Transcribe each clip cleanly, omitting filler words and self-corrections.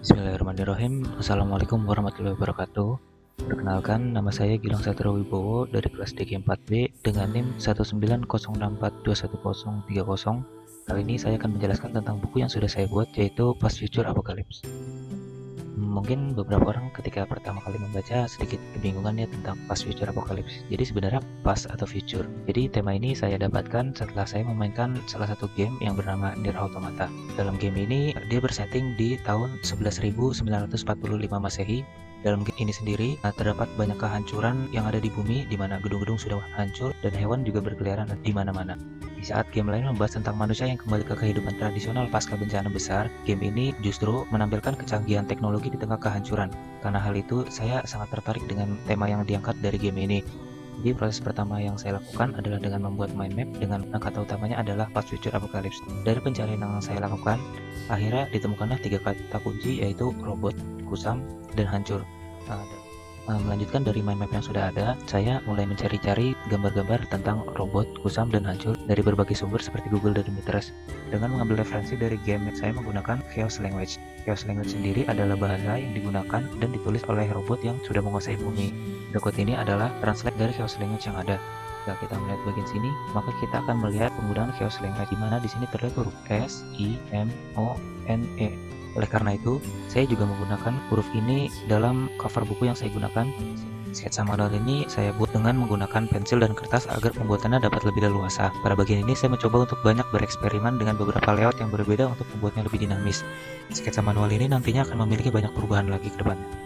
Bismillahirrahmanirrahim. Assalamualaikum warahmatullahi wabarakatuh. Perkenalkan, nama saya Gilang Satrio Wibowo dari kelas DG 4B dengan NIM 19064211030. Kali ini saya akan menjelaskan tentang buku yang sudah saya buat, yaitu Past Future Apocalypse. Mungkin beberapa orang ketika pertama kali membaca sedikit kebingungan ya tentang Past Future Apocalypse. Jadi sebenarnya past atau future. Jadi tema ini saya dapatkan setelah saya memainkan salah satu game yang bernama Nier Automata. Dalam game ini dia bersetting di tahun 11.945 Masehi. Dalam game ini sendiri terdapat banyak kehancuran yang ada di bumi, di mana gedung-gedung sudah hancur dan hewan juga berkeliaran di mana-mana. Di saat game lain membahas tentang manusia yang kembali ke kehidupan tradisional pasca bencana besar, game ini justru menampilkan kecanggihan teknologi di tengah kehancuran. Karena hal itu, saya sangat tertarik dengan tema yang diangkat dari game ini. Jadi proses pertama yang saya lakukan adalah dengan membuat mind map dengan kata utamanya adalah Past Future Apocalypse. Dari pencarian yang saya lakukan, akhirnya ditemukanlah 3 kata kunci, yaitu robot, kusam, dan hancur. Melanjutkan dari mind map yang sudah ada, saya mulai mencari-cari gambar-gambar tentang robot, kusam, dan hancur dari berbagai sumber seperti Google dan Pinterest. Dengan mengambil referensi dari game, saya menggunakan Chaos Language. Chaos Language sendiri adalah bahasa yang digunakan dan ditulis oleh robot yang sudah menguasai bumi. Berikut ini adalah translate dari Chaos Language yang ada. Jika kita melihat bagian sini, maka kita akan melihat penggunaan Chaos Language, di mana di sini terlihat huruf S, I, M, O, N, E. Oleh karena itu, saya juga menggunakan huruf ini dalam cover buku yang saya gunakan. Sketsa manual ini saya buat dengan menggunakan pensil dan kertas agar pembuatannya dapat lebih leluasa. Pada bagian ini saya mencoba untuk banyak bereksperimen dengan beberapa layout yang berbeda untuk membuatnya lebih dinamis. Sketsa manual ini nantinya akan memiliki banyak perubahan lagi ke depannya.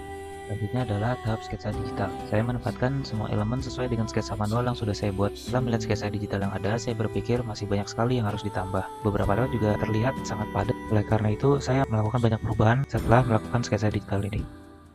Selanjutnya adalah tahap sketsa digital. Saya menempatkan semua elemen sesuai dengan sketsa manual yang sudah saya buat. Setelah melihat sketsa digital yang ada, saya berpikir masih banyak sekali yang harus ditambah. Beberapa layout juga terlihat sangat padat. Oleh karena itu, saya melakukan banyak perubahan setelah melakukan sketsa digital ini.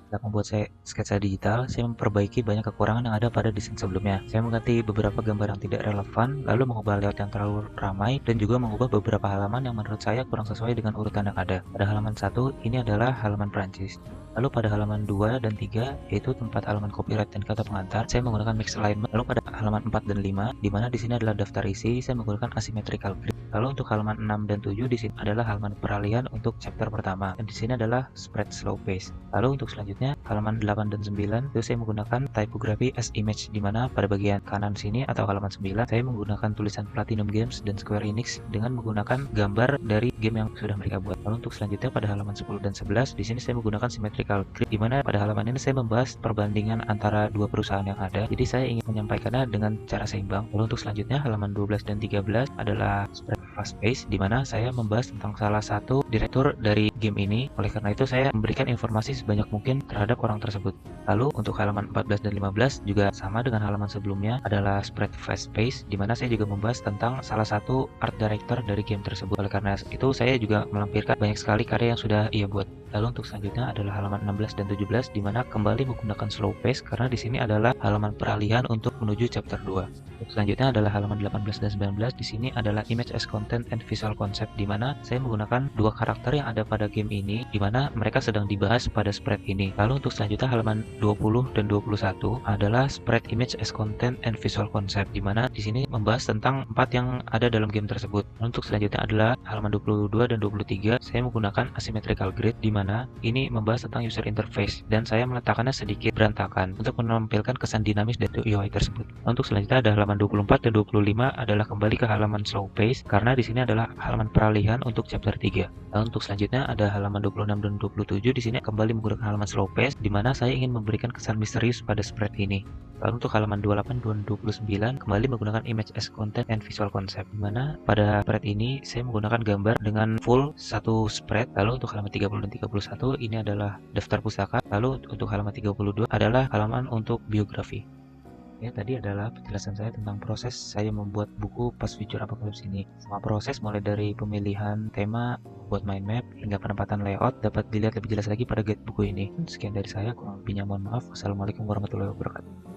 Setelah membuat sketsa digital, saya memperbaiki banyak kekurangan yang ada pada desain sebelumnya. Saya mengganti beberapa gambar yang tidak relevan, lalu mengubah layout yang terlalu ramai, dan juga mengubah beberapa halaman yang menurut saya kurang sesuai dengan urutan yang ada. Pada halaman 1, ini adalah halaman Prancis. Lalu pada halaman 2 dan 3, yaitu tempat halaman copyright dan kata pengantar, saya menggunakan mix alignment. Lalu pada halaman 4 dan 5, di mana di sini adalah daftar isi, saya menggunakan asymmetrical grid. Lalu untuk halaman 6 dan 7, di sini adalah halaman peralihan untuk chapter pertama, dan di sini adalah spread slow pace. Lalu untuk selanjutnya, halaman 8 dan 9, itu saya menggunakan typography as image, di mana pada bagian kanan sini atau halaman 9, saya menggunakan tulisan Platinum Games dan Square Enix dengan menggunakan gambar dari game yang sudah mereka buat. Lalu untuk selanjutnya pada halaman 10 dan 11, di sini saya menggunakan symmetrical grid, di mana pada halaman ini saya membahas perbandingan antara dua perusahaan yang ada. Jadi saya ingin menyampaikannya dengan cara seimbang. Lalu untuk selanjutnya halaman 12 dan 13 adalah spread fast pace, di mana saya membahas tentang salah satu direktur dari game ini. Oleh karena itu saya memberikan informasi sebanyak mungkin terhadap orang tersebut. Lalu untuk halaman 14 dan 15 juga sama dengan halaman sebelumnya, adalah spread fast pace, di mana saya juga membahas tentang salah satu art director dari game tersebut. Oleh karena itu saya juga melampirkan banyak sekali karya yang sudah ia buat. Lalu untuk selanjutnya adalah halaman 16 dan 17, di mana kembali menggunakan slow pace karena di sini adalah halaman peralihan untuk menuju chapter 2. Untuk selanjutnya adalah halaman 18 dan 19, di sini adalah image as content and visual concept, di mana saya menggunakan dua karakter yang ada pada game ini, di mana mereka sedang dibahas pada spread ini. Lalu untuk selanjutnya halaman 20 dan 21 adalah spread image as content and visual concept, di mana di sini membahas tentang 4 yang ada dalam game tersebut. Lalu untuk selanjutnya adalah halaman 22 dan 23, saya menggunakan asymmetrical grid, di mana ini membahas tentang user interface dan saya meletakkannya sedikit berantakan untuk menampilkan kesan dinamis dari UI tersebut. Lalu untuk selanjutnya ada halaman 24 dan 25 adalah kembali ke halaman slow pace karena di sini adalah halaman peralihan untuk chapter 3. Lalu untuk selanjutnya ada halaman 26 dan 27, di sini kembali menggunakan halaman slow pace, di mana saya ingin memberikan kesan misterius pada spread ini. Lalu untuk halaman 28 dan 29 kembali menggunakan image as content and visual concept, di mana pada spread ini saya menggunakan gambar dengan full satu spread. Lalu untuk halaman 30 dan 31 ini adalah daftar pustaka. Lalu untuk halaman 32 adalah halaman untuk biografi. Ya, tadi adalah penjelasan saya tentang proses saya membuat buku Past Future Apocalypse ini. Semua proses mulai dari pemilihan tema, buat mind map, hingga penempatan layout dapat dilihat lebih jelas lagi pada guide buku ini. Sekian dari saya, kurang lebihnya mohon maaf. Wassalamualaikum warahmatullahi wabarakatuh.